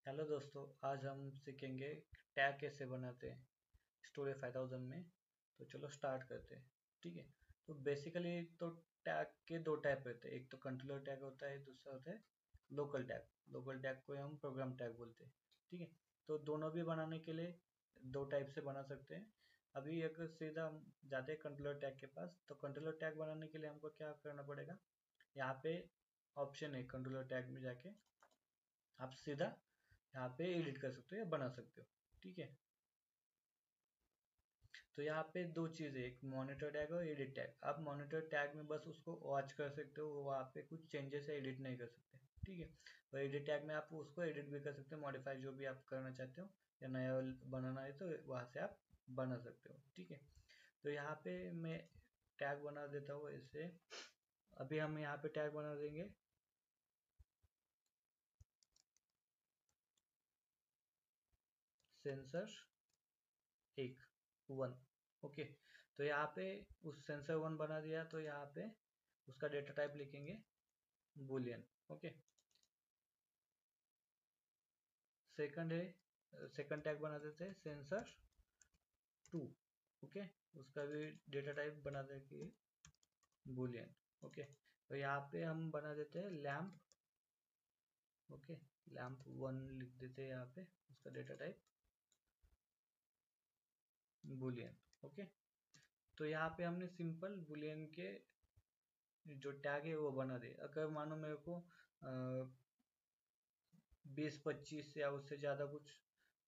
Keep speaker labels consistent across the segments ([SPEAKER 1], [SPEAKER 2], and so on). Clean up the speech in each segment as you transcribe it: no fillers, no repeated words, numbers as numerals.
[SPEAKER 1] Hello दोस्तों, आज हम सीखेंगे टैग कैसे बनाते हैं स्टोरेज 5000 में। तो चलो स्टार्ट करते हैं। ठीक है। तो बेसिकली तो टैग के दो टाइप रहते हैं, एक तो कंट्रोलर टैग होता है, दूसरा होता है लोकल टैग। लोकल टैग को हम प्रोग्राम टैग बोलते हैं। ठीक है। तो दोनों भी बनाने के लिए दो टाइप से बना सकते हैं। अभी अगर सीधा हम जाते हैं कंट्रोलर टैग के पास, तो कंट्रोलर टैग बनाने के लिए हमको क्या करना पड़ेगा। यहाँ पे ऑप्शन है कंट्रोलर टैग में जाके आप सीधा यहाँ पे एडिट कर सकते हो या बना सकते हो। ठीक है। तो यहाँ पे दो चीज़ है, एक मॉनिटर टैग और एडिट टैग। आप मॉनिटर टैग में बस उसको वॉच कर सकते हो, वहाँ पे कुछ चेंजेस है, एडिट नहीं कर सकते। ठीक है। और एडिट टैग में आप उसको एडिट भी कर सकते हो, मॉडिफाई जो भी आप करना चाहते हो या नया बनाना है तो वहाँ से आप बना सकते हो। ठीक है। तो यहाँ पे मैं टैग बना देता हूँ ऐसे। अभी हम यहाँ पे टैग बना देंगे सेंसर एक वन। ओके। तो यहाँ पे उस सेंसर वन बना दिया, तो यहाँ पे उसका डेटा टाइप लिखेंगे बुलियन। ओके। सेकंड है, सेकंड टैग बना देते हैं सेंसर टू। ओके। उसका भी डेटा टाइप बना देंगे बुलियन। ओके। तो यहाँ पे हम बना देते हैं लैम्प। ओके। लैम्प वन लिख देते हैं यहाँ पे, उसका डेटा टाइप बुलियन। ओके। तो यहाँ पे हमने सिंपल बुलियन के जो टैग है वो बना दिए। अगर मानो मेरे को 20-25 या उससे ज़्यादा कुछ,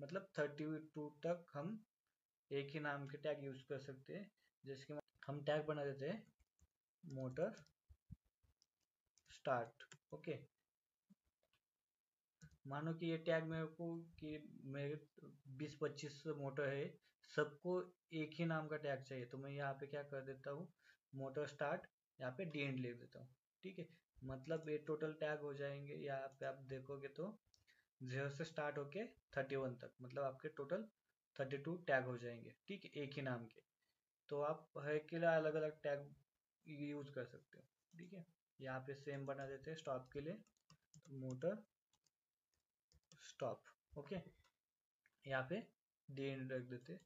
[SPEAKER 1] मतलब 32 तक हम एक ही नाम के टैग यूज कर सकते हैं। जैसे कि हम टैग बना देते हैं मोटर स्टार्ट। ओके। मानो कि ये टैग मेरे को कि मेरे 20-25 मोटर है, सबको एक ही नाम का टैग चाहिए, तो मैं यहाँ पे क्या कर देता हूँ, मोटर स्टार्ट यहाँ पे डी एंड लिख देता हूँ। ठीक है। मतलब ये टोटल टैग हो जाएंगे, यहाँ पे आप देखोगे तो 0 से स्टार्ट होके 31 तक, मतलब आपके टोटल 32 टैग हो जाएंगे। ठीक है, एक ही नाम के। तो आप हर एक के लिए अलग अलग टैग यूज कर सकते हो। ठीक है। यहाँ पे सेम बना देते हैं स्टॉप के लिए, तो मोटर स्टॉप। ओके। यहाँ पे डी एंड रख देते हैं।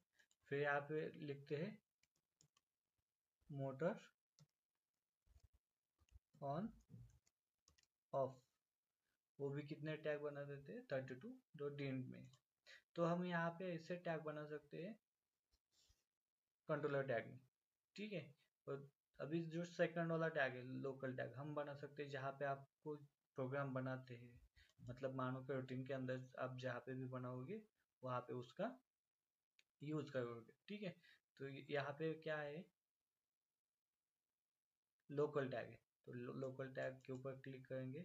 [SPEAKER 1] फिर यहाँ पे लिखते हैं मोटर ऑन ऑफ। वो भी कितने टैग बना देते हैं, 32 जो डी एंड में। तो हम यहाँ पे ऐसे टैग बना सकते हैं कंट्रोलर टैग में। ठीक है। और अभी जो सेकंड वाला टैग है लोकल टैग, हम बना सकते हैं जहाँ पे आप कोई प्रोग्राम बनाते हैं। मतलब मानो कि रूटीन के अंदर आप जहाँ पे भी बनाओगे वहाँ पे उसका यूज करोगे। ठीक है। तो यहाँ पे क्या है, लोकल टैग है। तो लोकल टैग के ऊपर क्लिक करेंगे,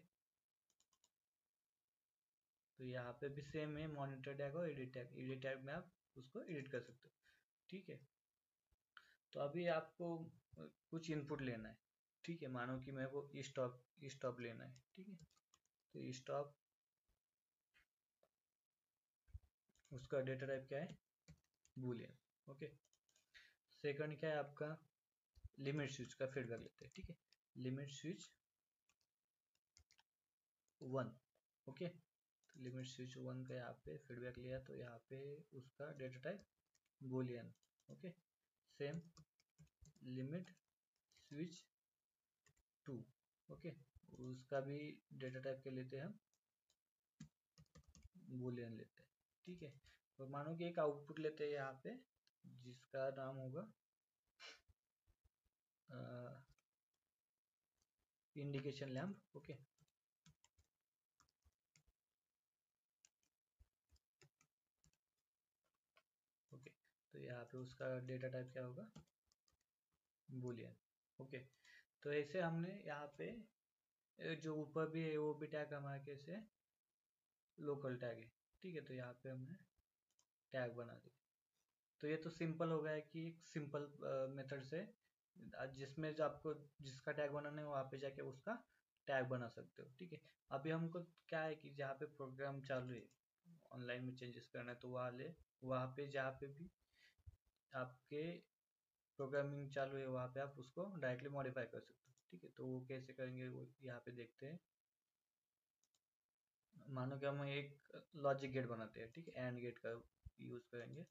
[SPEAKER 1] तो यहाँ पे भी सेम है मॉनिटर टैग और एडिट टैग। एडिट टैग में आप उसको एडिट कर सकते हो। ठीक है। तो अभी आपको कुछ इनपुट लेना है। ठीक है। मानो कि मेरे को स्टॉप स्टॉप लेना है। ठीक है। तो स्टॉप, उसका डेटा टाइप क्या है, बूलियन। ओके। सेकंड क्या है आपका, लिमिट स्विच का फीडबैक लेते हैं। ठीक है। Limit switch one. Okay. Limit switch one का यहाँ पे फीडबैक लिया, तो यहाँ पे उसका data type boolean. Okay. Same limit switch two. Okay. उसका भी डेटा टाइप के लेते हैं हम बूलियन लेते हैं। ठीक है। तो मानो कि एक आउटपुट लेते हैं यहाँ पे, जिसका नाम होगा इंडिकेशन लैम्प। ओके। ओके। तो यहाँ पे उसका डेटा टाइप क्या होगा, बूलियन। ओके। तो ऐसे हमने यहाँ पे जो ऊपर भी है वो भी टैग हमारे कैसे लोकल टैग है। ठीक है। तो यहाँ पे हमने टैग बना दिया। तो ये तो सिंपल हो गया है कि एक सिंपल मेथड से जिसमें जो आपको जिसका टैग बनाना है वहाँ पे जाके उसका टैग बना सकते हो। ठीक है। अभी हमको क्या है कि जहाँ पे प्रोग्राम चालू है, ऑनलाइन में चेंजेस करना है, तो वहाँ पे जहाँ पे भी आपके प्रोग्रामिंग चालू है वहाँ पे आप उसको डायरेक्टली मॉडिफाई कर सकते हो। ठीक है। तो वो कैसे करेंगे वो यहाँ पे देखते हैं। मानो कि हम एक लॉजिक गेट बनाते हैं, ठीक है, एंड गेट का यूज करेंगे।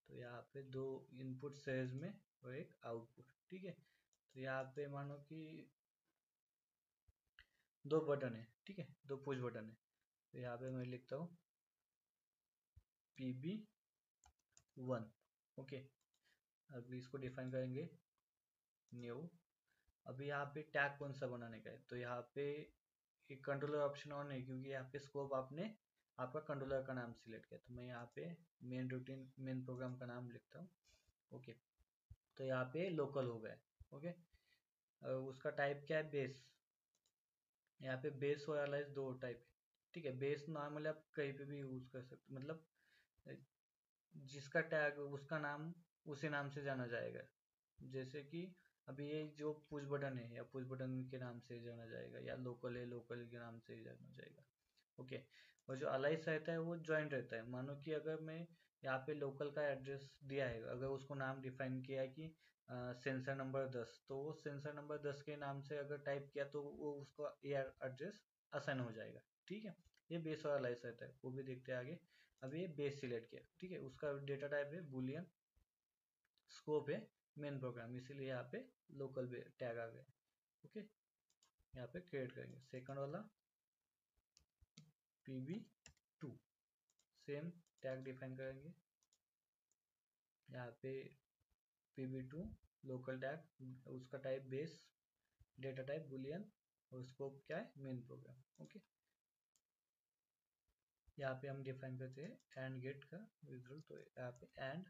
[SPEAKER 1] तो यहाँ पे दो इनपुट सेज में और एक आउटपुट, ठीक है। तो यहाँ पे मानो कि दो बटन है, ठीक है, दो पुश बटन है। तो यहाँ पे मैं लिखता हूँ PB1, ओके। अभी इसको डिफाइन करेंगे न्यू। अभी यहाँ पे टैग कौन सा बनाने का है, तो यहाँ पे एक कंट्रोलर ऑप्शन ऑन है, क्योंकि यहाँ पे स्कोप आपने आपका कंट्रोलर का नाम सिलेक्ट किया। तो मैं यहाँ पे मेन रूटीन मेन प्रोग्राम का नाम लिखता हूँ, ओके। तो यहाँ पे लोकल हो गया, ओके। उसका टाइप क्या है, बेस। यहाँ पे बेस और अलाइज दो टाइप है, ठीक है। बेस नॉर्मली आप कहीं पे भी यूज कर सकते, मतलब जिसका टैग उसका नाम उसी नाम से जाना जाएगा। जैसे कि अभी ये जो पुश बटन है, या पुश बटन के नाम से जाना जाएगा, या लोकल है लोकल के नाम से जाना जाएगा, ओके। और जो अलाइस रहता है वो ज्वाइंट रहता है। मानो कि अगर मैं यहाँ पे लोकल का एड्रेस दिया है, अगर उसको नाम डिफाइन किया है कि सेंसर नंबर 10, तो वो सेंसर नंबर 10 के नाम से अगर टाइप किया तो वो उसको ये एड्रेस असाइन हो जाएगा, ठीक है। ये बेस और अलाइस रहता है, वो भी देखते हैं आगे। अभी ये बेस सिलेक्ट किया, ठीक है। उसका डेटा टाइप है बुलियन, स्कोप है मेन प्रोग्राम, इसीलिए यहाँ पे लोकल टैग आ गए, ओके। यहाँ पे क्रिएट करेंगे सेकंड वाला PB2, सेम टैग डिफाइन करेंगे। यहाँ पे PB2 लोकल टैग, उसका type base, data type Boolean, और स्कोप क्या है, मेन प्रोग्राम, ओके। यहाँ पे हम डिफाइन करते हैं एंड गेट का रिजल्ट, तो यहाँ पे एंड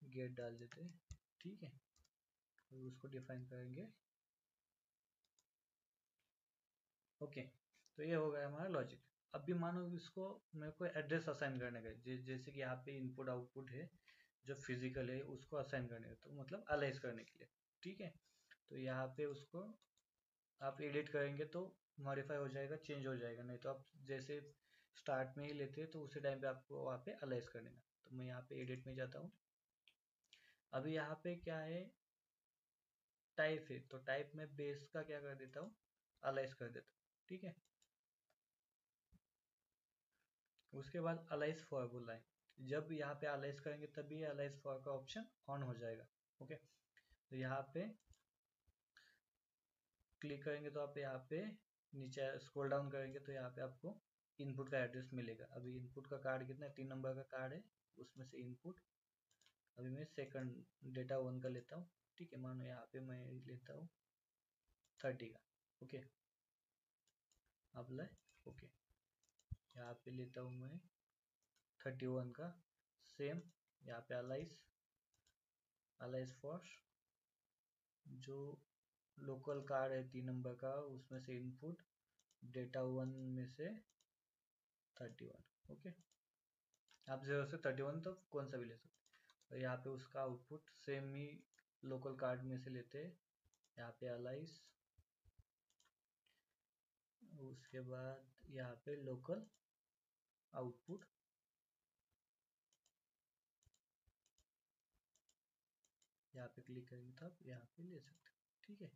[SPEAKER 1] गेट डाल देते हैं, ठीक है। और उसको डिफाइन करेंगे, ओके। तो ये हो गया हमारा लॉजिक। अब भी मानो इसको मेरे को एड्रेस असाइन करने का जैसे कि यहाँ पे इनपुट आउटपुट है, जो फिजिकल है उसको असाइन करने का, तो मतलब अलाइज करने के लिए, ठीक है। तो यहाँ पे उसको आप एडिट करेंगे तो मॉडिफाई हो जाएगा, चेंज हो जाएगा। नहीं तो आप जैसे स्टार्ट में ही लेते हैं तो उसी टाइम पे आपको वहाँ पे अलाइज करने का। तो मैं यहाँ पे एडिट में जाता हूँ। अभी यहाँ पे क्या है, टाइप है, तो टाइप में बेस का क्या कर देता हूँ, अलाइज कर देता हूँ, ठीक है। उसके बाद अलाइज फॉर बोला है, जब यहाँ पे अलाइज करेंगे तभी अलाइज फॉर का ऑप्शन ऑन हो जाएगा, ओके। तो यहाँ पे क्लिक करेंगे तो आप यहाँ पे नीचे स्क्रॉल डाउन करेंगे तो यहाँ पे आपको इनपुट का एड्रेस मिलेगा। अभी इनपुट का कार्ड कितना है, 3 नंबर का कार्ड है, उसमें से इनपुट अभी मैं सेकंड डेटा 1 का लेता हूँ, ठीक है। मानो यहाँ पे मैं लेता हूँ 30 का, ओके। Apply, okay. यहाँ पे लेता हूँ मैं 31 का, सेम। यहाँ पे अलाइज फॉर जो लोकल कार्ड है 3 नंबर का, उसमें से इनपुट डेटा 1 में से 31, ओके। आप 0 से 31 तो कौन सा भी ले सकते हैं। और यहाँ पे उसका आउटपुट सेम ही लोकल कार्ड में से लेते हैं, यहाँ पे अलाइज, उसके बाद यहाँ पे लोकल आउटपुट, यहाँ पे क्लिक करेंगे तो आप यहाँ पे ले सकते हैं, ठीक है।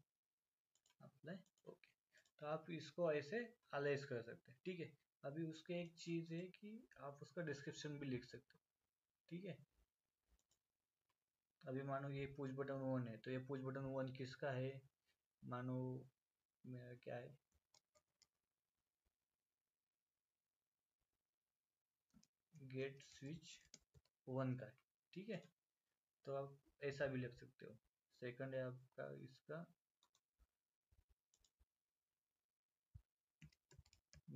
[SPEAKER 1] Apply, okay. तो आप इसको ऐसे अलाइज कर सकते हैं, ठीक है। अभी उसके एक चीज़ है कि आप उसका डिस्क्रिप्शन भी लिख सकते हो, ठीक है। अभी मानो ये पुश बटन 1 है, तो ये पुश बटन 1 किसका है, मानो मेरा क्या है, गेट स्विच 1 का है, ठीक है। तो आप ऐसा भी लिख सकते हो। सेकंड है आपका इसका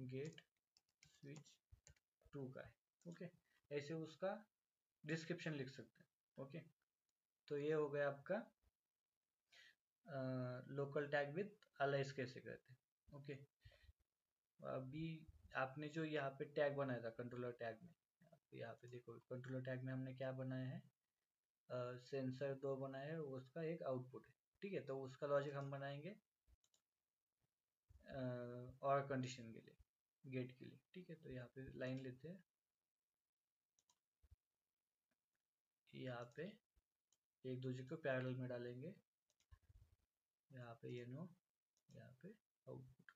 [SPEAKER 1] गेट स्विच 2 का है, ओके। ऐसे उसका डिस्क्रिप्शन लिख सकते हैं, ओके। तो ये हो गया आपका लोकल टैग विद अलाइज कैसे करते हैं, ओके। अभी आपने जो यहाँ पे टैग बनाया था कंट्रोलर टैग में, यहाँ पे देखो कंट्रोलर टैग में हमने क्या बनाया है, सेंसर 2 बनाया है, उसका एक आउटपुट है, ठीक है। तो उसका लॉजिक हम बनाएंगे और कंडीशन के लिए, गेट के लिए, ठीक है। तो यहाँ पे लाइन लेते हैं, यहाँ पे एक दूसरे को पैरेलल में डालेंगे, यहाँ पे ये नो, यहाँ पे आउटपुट,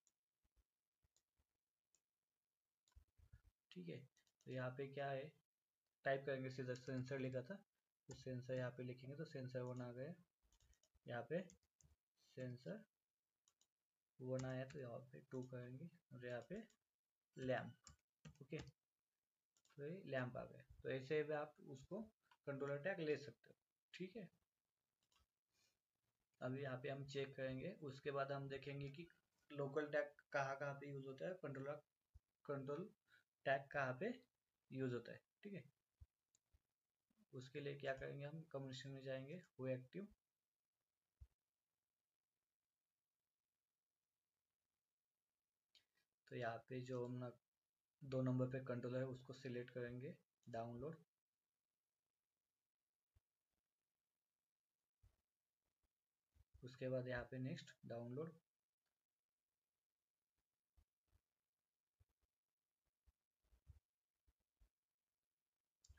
[SPEAKER 1] तो यहाँ पे क्या है, टाइप करेंगे सीधा, सेंसर लिखा था तो सेंसर यहाँ पे लिखेंगे तो सेंसर 1 आ गया। यहाँ पे सेंसर 1 आया तो यहाँ पे 2 करेंगे और यहाँ पे लैम्प। ओके, तो ये लैम्प आ गया। तो ऐसे भी आप उसको कंट्रोलर टैग ले सकते हो। ठीक है, अभी यहाँ पे हम चेक करेंगे, उसके बाद हम देखेंगे कि लोकल टैग कहाँ कहाँ पे यूज होता है, कंट्रोल टैग कहाँ पे यूज होता है। ठीक है, उसके लिए क्या करेंगे, हम कम्युनिकेशन में जाएंगे, वो एक्टिव, तो यहाँ पे जो हम 2 नंबर पे कंट्रोलर है उसको सिलेक्ट करेंगे, डाउनलोड। उसके बाद यहाँ पे नेक्स्ट डाउनलोड,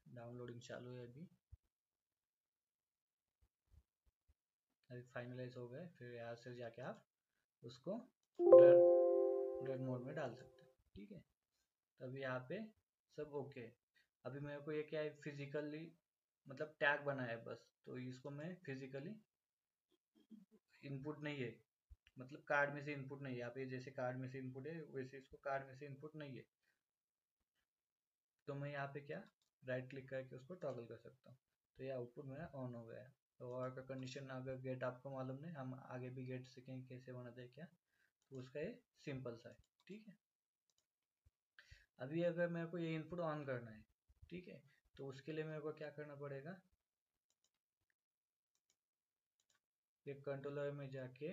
[SPEAKER 1] डाउनलोडिंग चालू है अभी फाइनलाइज हो गए। फिर यहाँ से जाके आप उसको रन मोड में डाल सकते हैं। ठीक है, तभी यहाँ पे सब ओके है। अभी मेरे को ये क्या है, फिजिकली मतलब टैग बनाया है बस, तो इसको मैं फिजिकली इनपुट नहीं है, मतलब कार्ड में से इनपुट नहीं है। यहाँ पे जैसे कार्ड में से इनपुट है वैसे इसको कार्ड में से इनपुट नहीं है, तो मैं यहाँ पे क्या राइट क्लिक करके उसको टॉगल कर सकता हूँ। तो ये आउटपुट मेरा ऑन हो गया है। तो और का कंडीशन, अगर गेट आपको मालूम नहीं, हम आगे भी गेट सीखेंगे कैसे बनाते हैं क्या, तो उसका ये सिंपल सा है। ठीक है, अभी अगर मेरे को ये इनपुट ऑन करना है, ठीक है, तो उसके लिए मेरे को क्या करना पड़ेगा, ये कंट्रोलर में जाके,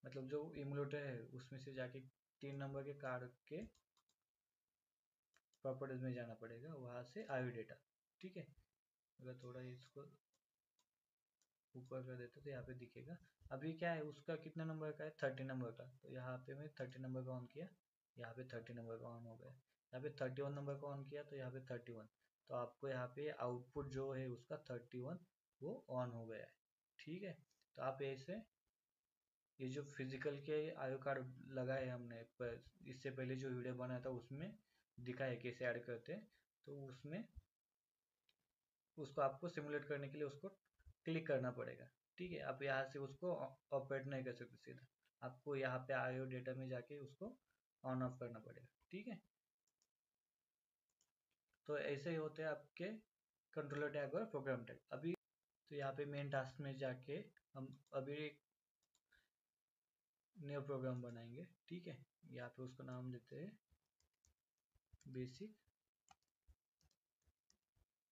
[SPEAKER 1] मतलब जो इमुलेटर है उसमें से जाके 3 नंबर के कार्ड के प्रॉपर्टीज में जाना पड़ेगा, वहां से आयु डेटा। ठीक है, अगर थोड़ा इसको ऊपर कर देते तो यहाँ पे दिखेगा। अभी क्या है, उसका कितना नंबर का है, 30 नंबर का, तो यहाँ पे मैं 30 नंबर का ऑन किया, यहाँ पे 30 नंबर का ऑन हो गया। यहाँ पे 31 नंबर का ऑन किया तो यहाँ पे 31, तो आपको यहाँ पे आउटपुट जो है उसका 31 वो ऑन हो गया है। ठीक है, तो आप ऐसे ये जो फिजिकल के आयु कार्ड लगाए हमने पर, इससे पहले जो वीडियो बनाया था उसमें दिखाया कैसे ऐड करते हैं, तो उसमें उसको आपको सिमुलेट करने के लिए उसको क्लिक करना पड़ेगा। ठीक है, आप यहाँ से उसको ऑपरेट नहीं कर सकते सीधा, आपको यहाँ पे आईओ डेटा में जाके उसको ऑन ऑफ करना पड़ेगा। ठीक है, तो ऐसे ही होते हैं आपके कंट्रोलर टैग और प्रोग्राम टैग। अभी तो यहाँ पे मेन टास्क में जाके हम अभी एक न्यू प्रोग्राम बनाएंगे। ठीक है, यहाँ पे उसको नाम देते हैं बेसिक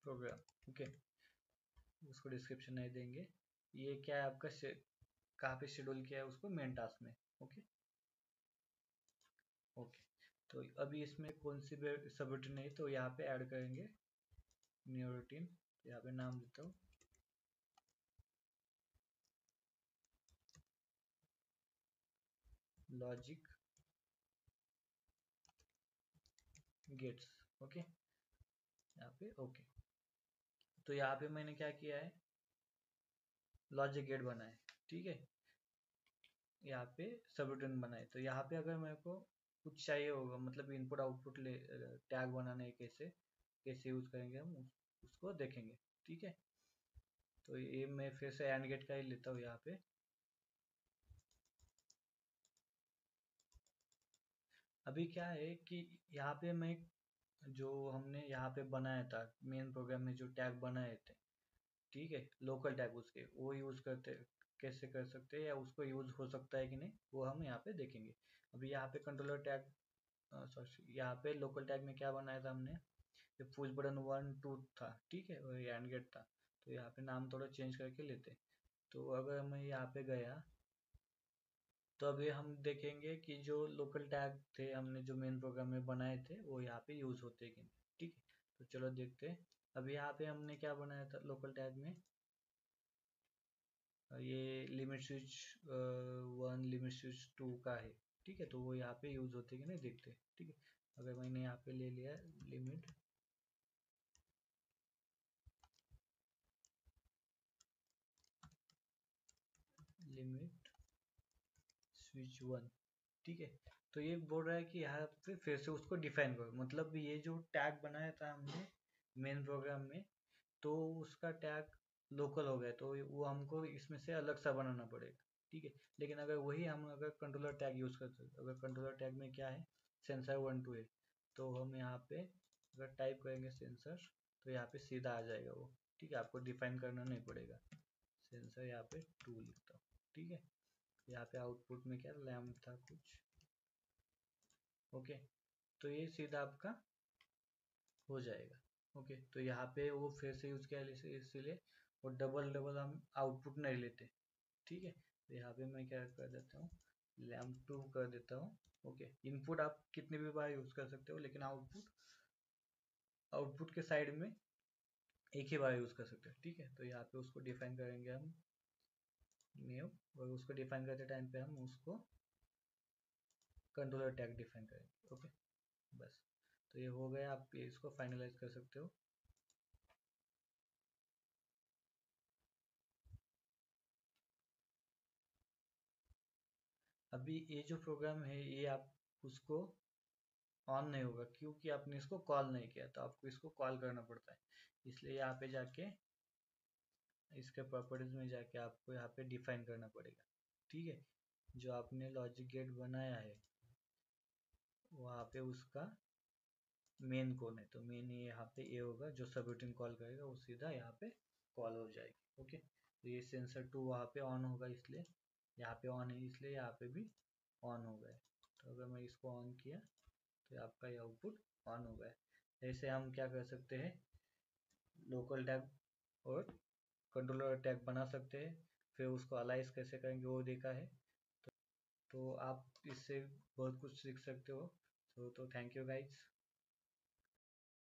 [SPEAKER 1] प्रोग्राम। ओके, उसको डिस्क्रिप्शन नहीं देंगे। ये क्या है आपका कहाँ पे शेड्यूल किया है उसको, मेन टास्क में। ओके ओके, तो अभी इसमें कौन सी सब रूटीन है, तो यहाँ पे ऐड करेंगे न्यू रूटीन। तो यहाँ पे नाम देता हूँ लॉजिक गेट्स। ओके, यहाँ पे ओके, तो यहाँ पे मैंने क्या किया है, लॉजिक गेट बनाए। ठीक है, यहाँ पे सब रूटीन बनाए। तो यहाँ पे अगर मेरे को कुछ चाहिए होगा, मतलब इनपुट आउटपुट ले टैग बनाने कैसे कैसे यूज करेंगे हम उसको देखेंगे। ठीक है, तो ये मैं फिर से एंड गेट का ही लेता हूँ यहाँ पे। अभी क्या है कि यहाँ पे मैं जो हमने यहाँ पे बनाया था मेन प्रोग्राम में जो टैग बनाए थे, ठीक है, लोकल टैग उसके वो यूज करते कैसे कर सकते हैं, या उसको यूज हो सकता है कि नहीं वो हम यहाँ पे देखेंगे। अभी यहाँ पे कंट्रोलर टैग, सॉरी, यहाँ पे लोकल टैग में क्या बनाया था हमने, ये पुश बटन 1 2 था। ठीक है, और एंड गेट था। तो यहाँ पे नाम थोड़ा चेंज करके लेते। तो अगर मैं यहाँ पे गया तो अभी हम देखेंगे कि जो लोकल टैग थे हमने जो मेन प्रोग्राम में बनाए थे वो यहाँ पे यूज होते कि नहीं। ठीक है, तो चलो देखते हैं। अभी यहाँ पे हमने क्या बनाया था लोकल टैग में, ये लिमिट स्विच 1 लिमिट स्विच 2 का है। ठीक है, तो वो यहाँ पे यूज होते कि नहीं देखते हैं। ठीक है, अगर मैंने यहाँ पे ले लिया लिमिट लिमिट स्विच 1, ठीक है। तो ये बोल रहा है कि यहाँ पे फिर से उसको डिफाइन करो, मतलब ये जो टैग बनाया था हमने मेन प्रोग्राम में, तो उसका टैग लोकल हो गया, तो वो हमको इसमें से अलग सा बनाना पड़ेगा। ठीक है। लेकिन अगर वही हम अगर कंट्रोलर टैग यूज़ करते हैं, अगर कंट्रोलर टैग में क्या है, सेंसर 1 2 है, तो हम यहाँ पे अगर टाइप करेंगे सेंसर, तो यहाँ पे सीधा आ जाएगा वो। ठीक है, आपको डिफाइन करना नहीं पड़ेगा। सेंसर यहाँ पे 2 लिखता हूँ। ठीक है। यहाँ पे आउटपुट में क्या लैम्प था कुछ। ओके, तो ये सीधा आपका हो जाएगा। ओके, तो यहाँ पे वो फिर से यूज किया इसीलिए वो डबल डबल हम आउटपुट नहीं लेते। ठीक है। तो यहाँ पे मैं क्या कर देता हूँ, लैम्प 2 कर देता हूँ। ओके, इनपुट आप कितने भी बार यूज कर सकते हो, लेकिन आउटपुट आउटपुट के साइड में एक ही बार यूज कर सकते हो। ठीक है। तो यहाँ पे उसको डिफाइन करेंगे हम न्यू, और उसको डिफाइन करते टाइम पे हम उसको कंट्रोलर टैग डिफाइन करेंगे। ओके, बस। तो ये हो गया, आप ये इसको फाइनलाइज कर सकते हो। अभी ये जो प्रोग्राम है ये आप उसको ऑन नहीं होगा, क्योंकि आपने इसको कॉल नहीं किया, तो आपको इसको कॉल करना पड़ता है। इसलिए यहाँ पे जाके इसके प्रॉपर्टीज में जाके आपको यहाँ पे डिफाइन करना पड़ेगा। ठीक है। जो आपने लॉजिक गेट बनाया है वहाँ पे उसका मेन कौन है, तो मेन यहाँ पे ये होगा, जो सबरूटीन कॉल करेगा वो सीधा यहाँ पे कॉल हो जाएगी। ओके, तो ये सेंसर 2 वहाँ पे ऑन होगा, इसलिए यहाँ पे ऑन है, इसलिए यहाँ पे भी ऑन हो गया। तो अगर मैं इसको ऑन किया तो आपका ये आउटपुट ऑन हो गया। ऐसे हम क्या कर सकते हैं, लोकल टैग और कंट्रोलर टैग बना सकते हैं। फिर उसको अलाइज कैसे करेंगे वो देखा है। तो आप इससे बहुत कुछ सीख सकते हो। तो थैंक यू गाइज।